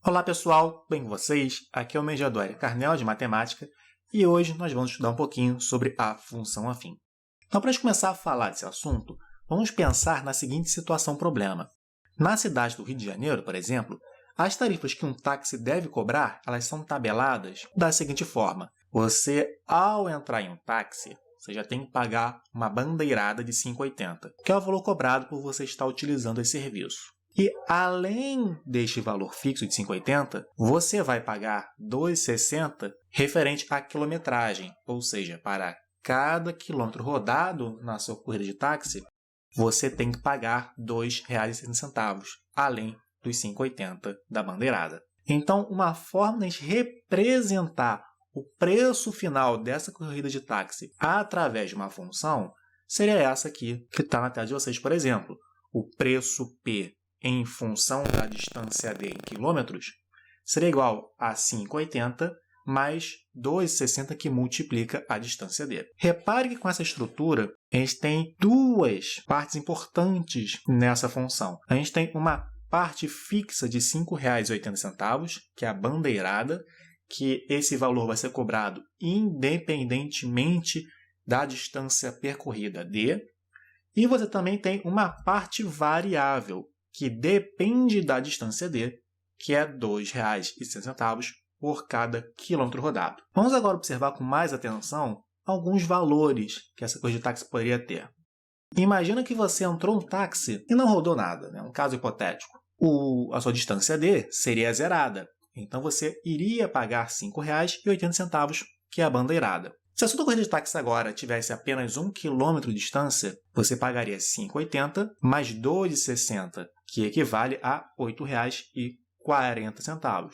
Olá pessoal, bem com vocês? Aqui é o mediador Carnel de Matemática e hoje nós vamos estudar um pouquinho sobre a função afim. Então, para a gente começar a falar desse assunto, vamos pensar na seguinte situação-problema. Na cidade do Rio de Janeiro, por exemplo, as tarifas que um táxi deve cobrar, elas são tabeladas da seguinte forma. Você, ao entrar em um táxi, você já tem que pagar uma bandeirada de R$ 5,80, que é o valor cobrado por você estar utilizando esse serviço. E, além deste valor fixo de R$ 5,80, você vai pagar R$ 2,60 referente à quilometragem, ou seja, para cada quilômetro rodado na sua corrida de táxi, você tem que pagar R$ 2,60, além dos R$ 5,80 da bandeirada. Então, uma forma de a gente representar o preço final dessa corrida de táxi através de uma função seria essa aqui, que está na tela de vocês, por exemplo. O preço P em função da distância d em quilômetros seria igual a 5,80 mais 2,60 que multiplica a distância d. Repare que com essa estrutura, a gente tem duas partes importantes nessa função. A gente tem uma parte fixa de R$ 5,80, que é a bandeirada, que esse valor vai ser cobrado independentemente da distância percorrida d. E você também tem uma parte variável, que depende da distância d, que é R$ 2,60 por cada quilômetro rodado. Vamos agora observar com mais atenção alguns valores que essa corrida de táxi poderia ter. Imagina que você entrou no táxi e não rodou nada, um caso hipotético. A sua distância d seria zerada, então você iria pagar R$ 5,80, que é a bandeirada. Se a sua corrida de táxi agora tivesse apenas 1 km de distância, você pagaria R$ 5,80 mais R$ 2,60, que equivale a R$ 8,40.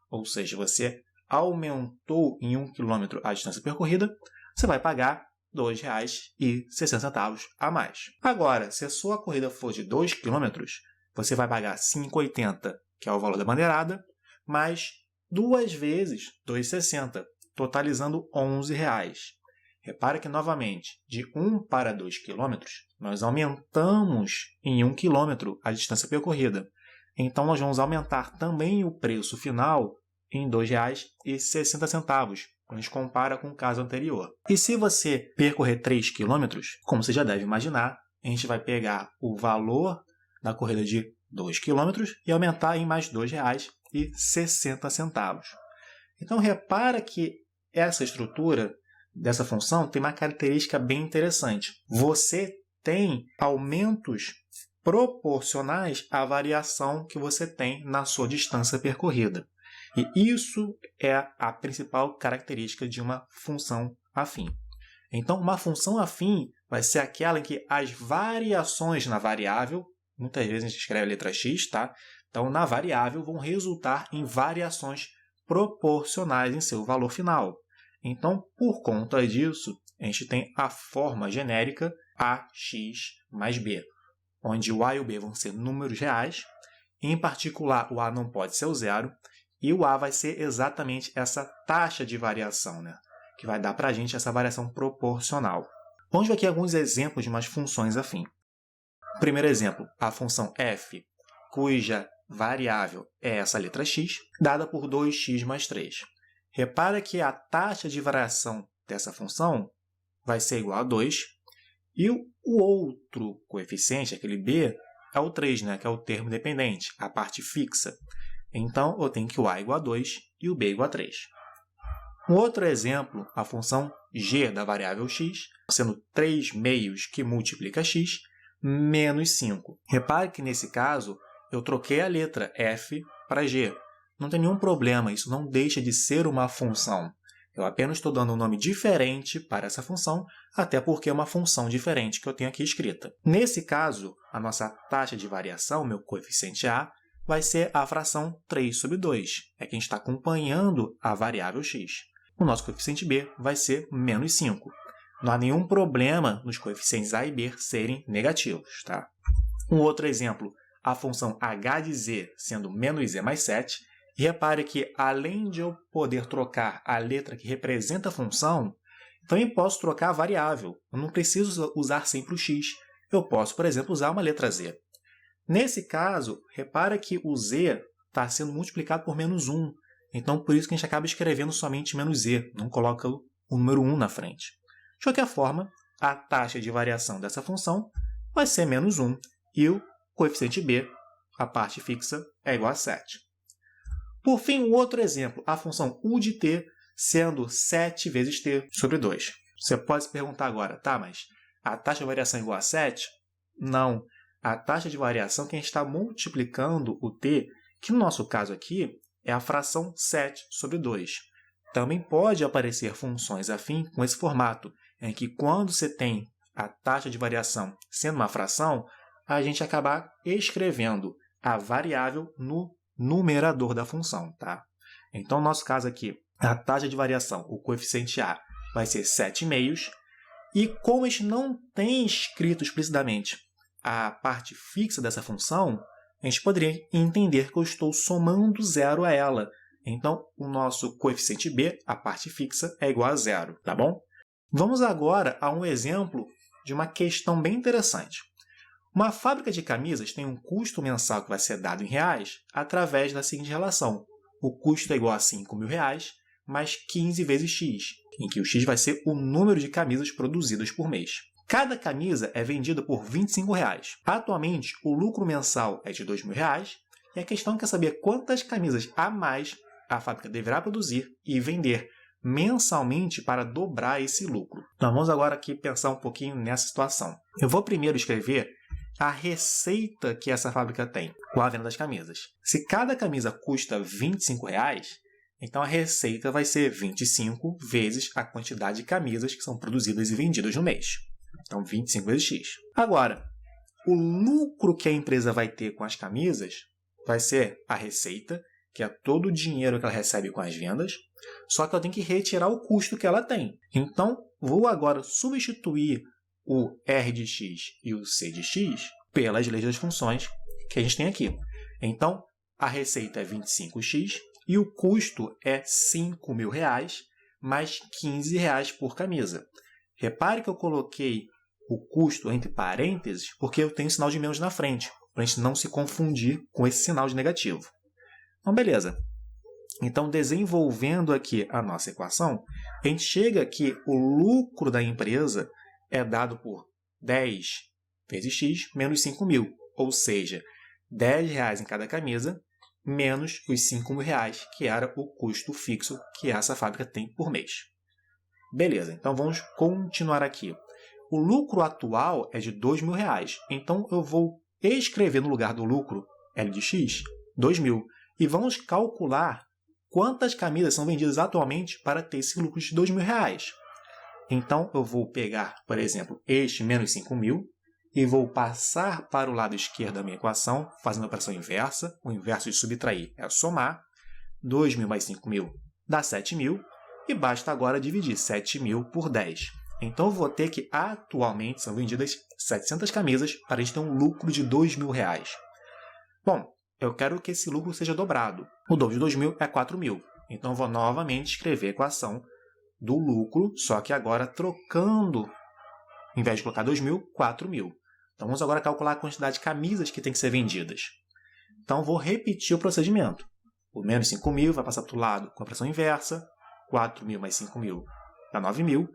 Ou seja, você aumentou em 1 km a distância percorrida, você vai pagar R$ 2,60 a mais. Agora, se a sua corrida for de 2 km, você vai pagar R$ 5,80, que é o valor da bandeirada, mais 2 vezes R$ 2,60, totalizando R$ 11,00. Repare que, novamente, de 1 para 2 km, nós aumentamos em 1 km a distância percorrida. Então, nós vamos aumentar também o preço final em R$ 2,60, quando a gente compara com o caso anterior. E se você percorrer 3 km, como você já deve imaginar, a gente vai pegar o valor da corrida de 2 km e aumentar em mais R$ 2,60. Então, repara que essa estrutura dessa função tem uma característica bem interessante. Você tem aumentos proporcionais à variação que você tem na sua distância percorrida. E isso é a principal característica de uma função afim. Então, uma função afim vai ser aquela em que as variações na variável, muitas vezes a gente escreve a letra x, tá? Então, na variável vão resultar em variações proporcionais em seu valor final. Então, por conta disso, a gente tem a forma genérica ax mais b, onde o a e o b vão ser números reais, em particular o a não pode ser o zero, e o a vai ser exatamente essa taxa de variação, que vai dar para a gente essa variação proporcional. Vamos ver aqui alguns exemplos de umas funções afim. Primeiro exemplo, a função f, cuja variável é essa letra x, dada por 2x mais 3. Repara que a taxa de variação dessa função vai ser igual a 2, e o outro coeficiente, aquele b, é o 3, que é o termo dependente, a parte fixa. Então, eu tenho que o a é igual a 2 e o b é igual a 3. Um outro exemplo, a função g da variável x, sendo 3 meios que multiplica x, menos 5. Repare que, nesse caso, eu troquei a letra f para g. Não tem nenhum problema, isso não deixa de ser uma função. Eu apenas estou dando um nome diferente para essa função, até porque é uma função diferente que eu tenho aqui escrita. Nesse caso, a nossa taxa de variação, meu coeficiente a, vai ser a fração 3 sobre 2. É que a gente está acompanhando a variável x. O nosso coeficiente b vai ser menos 5. Não há nenhum problema nos coeficientes a e b serem negativos, tá? Um outro exemplo, a função h de z sendo menos z mais 7. E repare que, além de eu poder trocar a letra que representa a função, também posso trocar a variável. Eu não preciso usar sempre o x. Eu posso, por exemplo, usar uma letra z. Nesse caso, repara que o z está sendo multiplicado por menos 1. Então, por isso que a gente acaba escrevendo somente menos e, não coloca o número 1 na frente. De qualquer forma, a taxa de variação dessa função vai ser menos 1 e o coeficiente b, a parte fixa, é igual a 7. Por fim, o outro exemplo, a função u de t sendo 7 vezes t sobre 2. Você pode se perguntar agora, tá, mas a taxa de variação é igual a 7? Não. A taxa de variação que a gente está multiplicando o t, que no nosso caso aqui é a fração 7 sobre 2. Também pode aparecer funções afim com esse formato, em que quando você tem a taxa de variação sendo uma fração, a gente acaba escrevendo a variável no numerador da função, tá? Então, no nosso caso aqui, a taxa de variação, o coeficiente a, vai ser 7,5. E como a gente não tem escrito explicitamente a parte fixa dessa função, a gente poderia entender que eu estou somando zero a ela. Então, o nosso coeficiente b, a parte fixa, é igual a zero, tá bom? Vamos agora a um exemplo de uma questão bem interessante. Uma fábrica de camisas tem um custo mensal que vai ser dado em reais através da seguinte relação. O custo é igual a R$5.000 mais 15 vezes x, em que o x vai ser o número de camisas produzidas por mês. Cada camisa é vendida por R$25. Atualmente, o lucro mensal é de R$2.000 e a questão quer saber quantas camisas a mais a fábrica deverá produzir e vender mensalmente para dobrar esse lucro. Então, vamos agora aqui pensar um pouquinho nessa situação. Eu vou primeiro escrever a receita que essa fábrica tem com a venda das camisas. Se cada camisa custa R$25, então a receita vai ser 25 vezes a quantidade de camisas que são produzidas e vendidas no mês. Então, 25 vezes x. Agora, o lucro que a empresa vai ter com as camisas vai ser a receita, que é todo o dinheiro que ela recebe com as vendas, só que eu tenho que retirar o custo que ela tem. Então, vou agora substituir o R de x e o C de x pelas leis das funções que a gente tem aqui. Então, a receita é 25x e o custo é R$5.000 mais R$15 por camisa. Repare que eu coloquei o custo entre parênteses porque eu tenho sinal de menos na frente, para a gente não se confundir com esse sinal de negativo. Então, beleza. Então, desenvolvendo aqui a nossa equação, a gente chega que o lucro da empresa é dado por 10 vezes x menos 5.000, ou seja, R$10 em cada camisa, menos os R$5.000, que era o custo fixo que essa fábrica tem por mês. Beleza, então vamos continuar aqui. O lucro atual é de R$2.000, então eu vou escrever no lugar do lucro, L de x, 2.000, e vamos calcular quantas camisas são vendidas atualmente para ter esse lucro de R$2.000. Então, eu vou pegar, por exemplo, este menos 5.000 e vou passar para o lado esquerdo da minha equação, fazendo a operação inversa. O inverso de subtrair é somar. 2.000 mais 5.000 dá 7.000. E basta agora dividir 7.000 por 10. Então, eu vou ter que, atualmente, são vendidas 700 camisas para a gente ter um lucro de R$2.000. Bom, eu quero que esse lucro seja dobrado. O dobro de 2.000 é 4.000. Então, eu vou novamente escrever a equação do lucro, só que agora trocando, em vez de colocar 2.000, 4.000. Então, vamos agora calcular a quantidade de camisas que tem que ser vendidas. Então, vou repetir o procedimento. O menos 5.000 vai passar para o lado com a operação inversa. 4.000 mais 5.000 dá 9.000.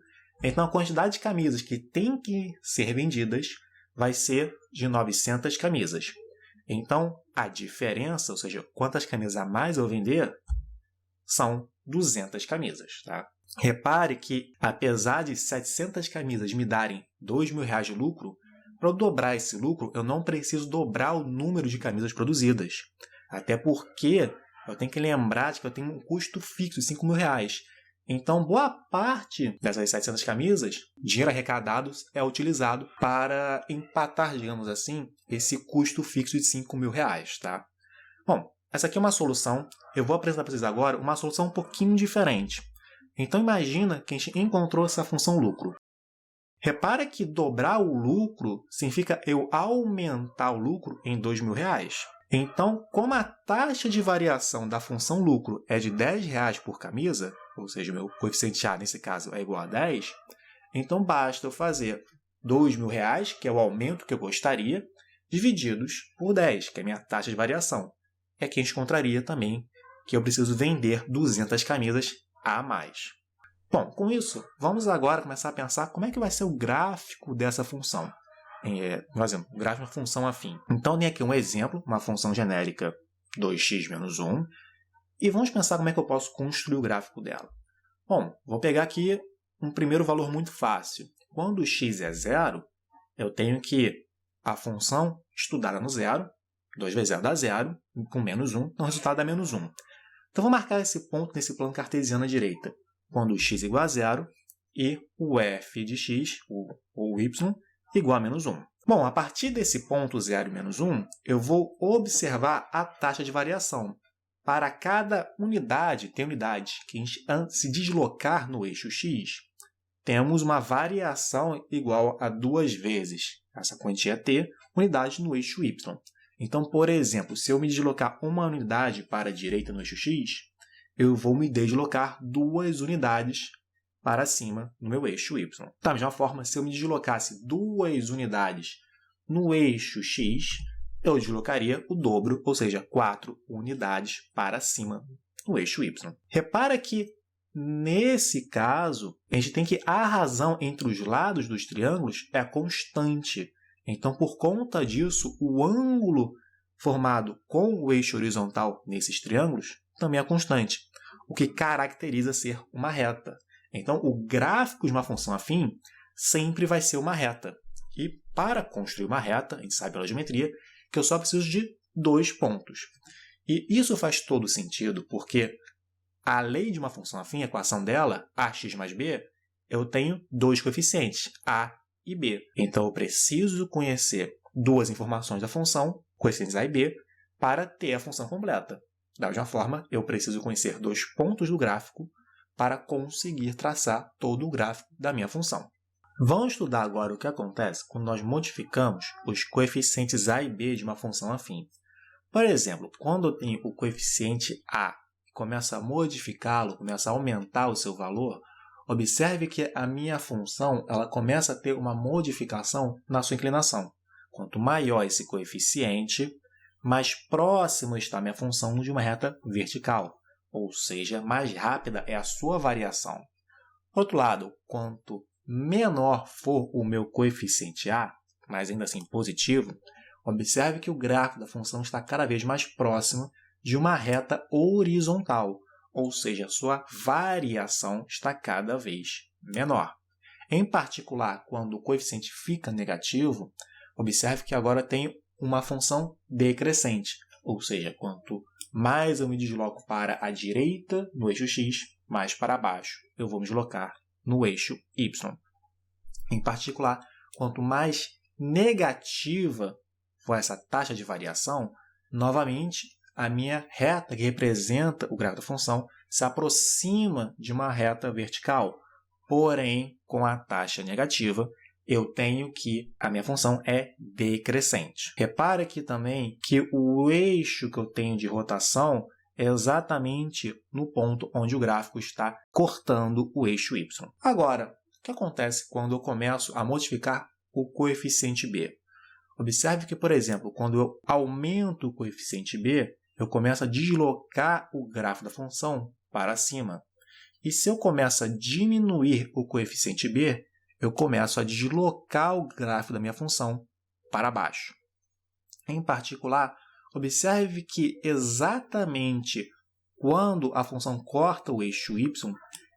Então, a quantidade de camisas que tem que ser vendidas vai ser de 900 camisas. Então, a diferença, ou seja, quantas camisas a mais eu vou vender, são 200 camisas, tá? Repare que, apesar de 700 camisas me darem R$2.000 de lucro, para eu dobrar esse lucro, eu não preciso dobrar o número de camisas produzidas. Até porque eu tenho que lembrar de que eu tenho um custo fixo de R$5.000. Então, boa parte dessas 700 camisas, dinheiro arrecadado é utilizado para empatar, digamos assim, esse custo fixo de R$5.000, tá? Bom, essa aqui é uma solução. Eu vou apresentar para vocês agora uma solução um pouquinho diferente. Então, imagina que a gente encontrou essa função lucro. Repara que dobrar o lucro significa eu aumentar o lucro em R$2.000. Então, como a taxa de variação da função lucro é de R$10 por camisa, ou seja, o meu coeficiente A, nesse caso, é igual a 10, então basta eu fazer R$2.000, que é o aumento que eu gostaria, divididos por 10, que é a minha taxa de variação. é que a gente encontraria também que eu preciso vender 200 camisas a mais. Bom, com isso, vamos agora começar a pensar como é que vai ser o gráfico dessa função. Por exemplo, o gráfico de uma função afim. Então, tem aqui um exemplo, uma função genérica 2x menos 1, e vamos pensar como é que eu posso construir o gráfico dela. Bom, vou pegar aqui um primeiro valor muito fácil. Quando x é zero, eu tenho que a função estudada no zero, 2 vezes 0 dá zero, com menos 1, então o resultado dá menos 1. Então, vou marcar esse ponto nesse plano cartesiano à direita, quando x igual a zero e o f de x, ou y, igual a menos 1. Bom, a partir desse ponto 0 e menos 1, eu vou observar a taxa de variação. Para cada unidade, tem unidade que a gente se deslocar no eixo x, temos uma variação igual a 2 vezes essa quantia t, unidade no eixo y. Então, por exemplo, se eu me deslocar uma unidade para a direita no eixo x, eu vou me deslocar 2 unidades para cima no meu eixo y. Da mesma forma, se eu me deslocasse 2 unidades no eixo x, eu deslocaria o dobro, ou seja, 4 unidades para cima no eixo y. Repara que, nesse caso, a gente tem que a razão entre os lados dos triângulos é constante. Então, por conta disso, o ângulo formado com o eixo horizontal nesses triângulos também é constante, o que caracteriza ser uma reta. Então, o gráfico de uma função afim sempre vai ser uma reta. E para construir uma reta, a gente sabe pela geometria, que eu só preciso de 2 pontos. E isso faz todo sentido, porque a lei de uma função afim, a equação dela, ax mais b, eu tenho 2 coeficientes, a e b. Então, eu preciso conhecer 2 informações da função, coeficientes a e b, para ter a função completa. Da mesma forma, eu preciso conhecer 2 pontos do gráfico para conseguir traçar todo o gráfico da minha função. Vamos estudar agora o que acontece quando nós modificamos os coeficientes a e b de uma função afim. Por exemplo, quando eu tenho o coeficiente a e começo a modificá-lo, começo a aumentar o seu valor, observe que a minha função ela começa a ter uma modificação na sua inclinação. Quanto maior esse coeficiente, mais próximo está a minha função de uma reta vertical, ou seja, mais rápida é a sua variação. Por outro lado, quanto menor for o meu coeficiente a, mas ainda assim positivo, observe que o gráfico da função está cada vez mais próximo de uma reta horizontal, ou seja, a sua variação está cada vez menor. Em particular, quando o coeficiente fica negativo, observe que agora tenho uma função decrescente, ou seja, quanto mais eu me desloco para a direita no eixo x, mais para baixo eu vou me deslocar no eixo y. Em particular, quanto mais negativa for essa taxa de variação, novamente, a minha reta que representa o gráfico da função se aproxima de uma reta vertical. Porém, com a taxa negativa, eu tenho que a minha função é decrescente. Repare aqui também que o eixo que eu tenho de rotação é exatamente no ponto onde o gráfico está cortando o eixo y. Agora, o que acontece quando eu começo a modificar o coeficiente b? Observe que, por exemplo, quando eu aumento o coeficiente b, eu começo a deslocar o gráfico da função para cima. E se eu começo a diminuir o coeficiente b, eu começo a deslocar o gráfico da minha função para baixo. Em particular, observe que exatamente quando a função corta o eixo y,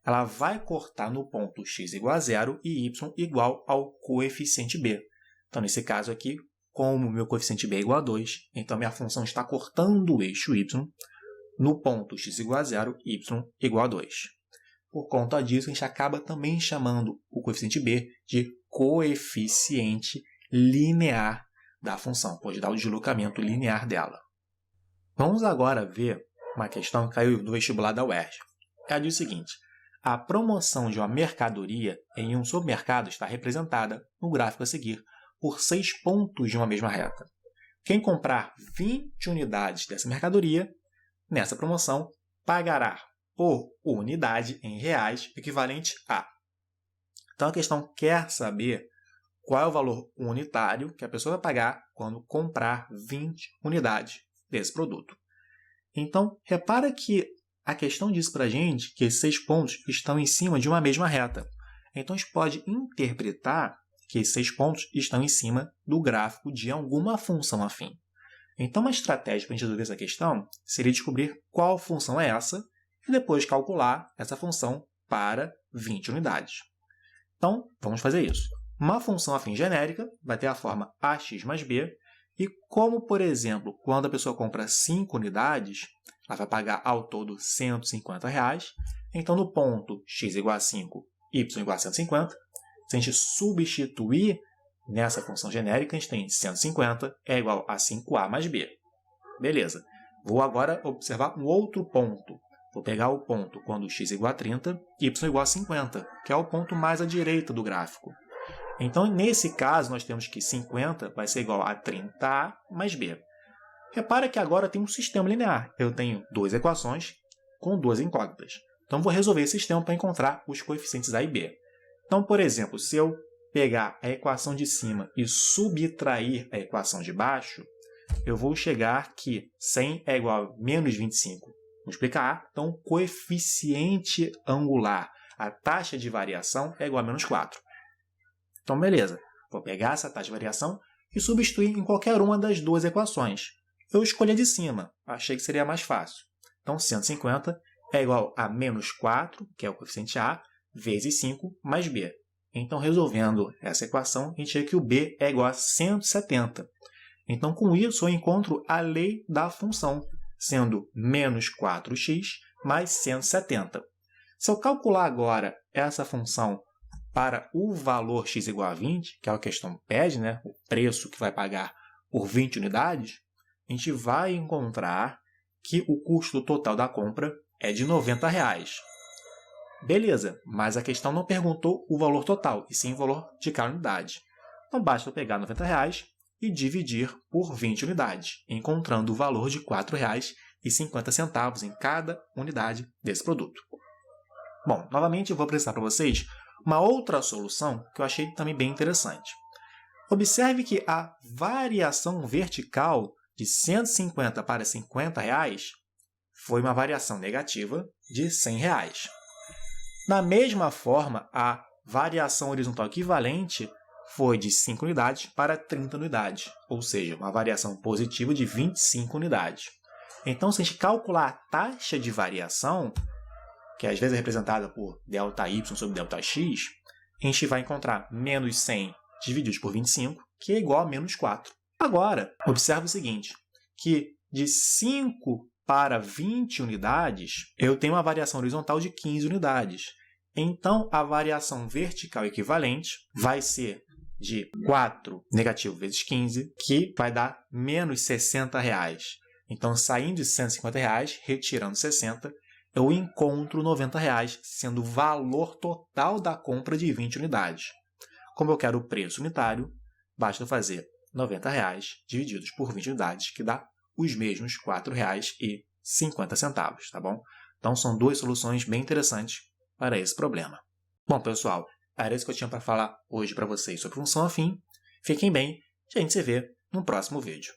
ela vai cortar no ponto x igual a 0 e y igual ao coeficiente b. Então, nesse caso aqui, como o meu coeficiente b é igual a 2, então minha função está cortando o eixo y no ponto x igual a 0 e y igual a 2. Por conta disso, a gente acaba também chamando o coeficiente b de coeficiente linear da função, pode dar o deslocamento linear dela. Vamos agora ver uma questão que caiu do vestibular da UERJ. Ela diz o seguinte: a promoção de uma mercadoria em um supermercado está representada no gráfico a seguir por 6 pontos de uma mesma reta. Quem comprar 20 unidades dessa mercadoria, nessa promoção, pagará por unidade em reais equivalente a. Então, a questão quer saber qual é o valor unitário que a pessoa vai pagar quando comprar 20 unidades desse produto. Então, repara que a questão diz para a gente que esses 6 pontos estão em cima de uma mesma reta. Então, a gente pode interpretar que esses 6 pontos estão em cima do gráfico de alguma função afim. Então, uma estratégia para a gente resolver essa questão seria descobrir qual função é essa e depois calcular essa função para 20 unidades. Então, vamos fazer isso. Uma função afim genérica vai ter a forma ax mais b, e como, por exemplo, quando a pessoa compra 5 unidades, ela vai pagar ao todo R$ 150. Então, no ponto x igual a 5, y igual a 150, se a gente substituir nessa função genérica, a gente tem 150 é igual a 5a mais b. Beleza. Vou agora observar um outro ponto. Vou pegar o ponto quando x igual a 30, y igual a 50, que é o ponto mais à direita do gráfico. Então, nesse caso, nós temos que 50 vai ser igual a 30a mais b. Repara que agora tem um sistema linear. Eu tenho duas equações com duas incógnitas. Então, vou resolver esse sistema para encontrar os coeficientes a e b. Então, por exemplo, se eu pegar a equação de cima e subtrair a equação de baixo, eu vou chegar que 100 é igual a menos 25 multiplica a. Então, o coeficiente angular, a taxa de variação, é igual a menos 4. Então, beleza. Vou pegar essa taxa de variação e substituir em qualquer uma das duas equações. Eu escolhi a de cima. Achei que seria mais fácil. Então, 150 é igual a menos 4, que é o coeficiente a, vezes 5 mais b. Então, resolvendo essa equação, a gente vê que o b é igual a 170. Então, com isso, eu encontro a lei da função, sendo menos 4x mais 170. Se eu calcular agora essa função para o valor x igual a 20, que é o que a questão pede, né? O preço que vai pagar por 20 unidades, a gente vai encontrar que o custo total da compra é de R$ 90. Beleza, mas a questão não perguntou o valor total, e sim o valor de cada unidade. Então, basta eu pegar R$ 90 e dividir por 20 unidades, encontrando o valor de R$ 4,50 em cada unidade desse produto. Bom, novamente eu vou apresentar para vocês uma outra solução que eu achei também bem interessante. Observe que a variação vertical de 150 para R$ 50 foi uma variação negativa de R$ 100. Da mesma forma, a variação horizontal equivalente foi de 5 unidades para 30 unidades, ou seja, uma variação positiva de 25 unidades. Então, se a gente calcular a taxa de variação, que às vezes é representada por ΔY sobre ΔX, a gente vai encontrar menos 100 divididos por 25, que é igual a menos 4. Agora, observe o seguinte, que de 5 para 20 unidades, eu tenho uma variação horizontal de 15 unidades. Então, a variação vertical equivalente vai ser de 4 negativo vezes 15, que vai dar menos R$ 60. Então, saindo de R$ 150, retirando 60, eu encontro R$ 90, sendo o valor total da compra de 20 unidades. Como eu quero o preço unitário, basta fazer R$ 90 divididos por 20 unidades, que dá os mesmos R$ 4,50, tá bom? Então, são duas soluções bem interessantes para esse problema. Bom, pessoal, era isso que eu tinha para falar hoje para vocês sobre função afim. Fiquem bem e a gente se vê no próximo vídeo.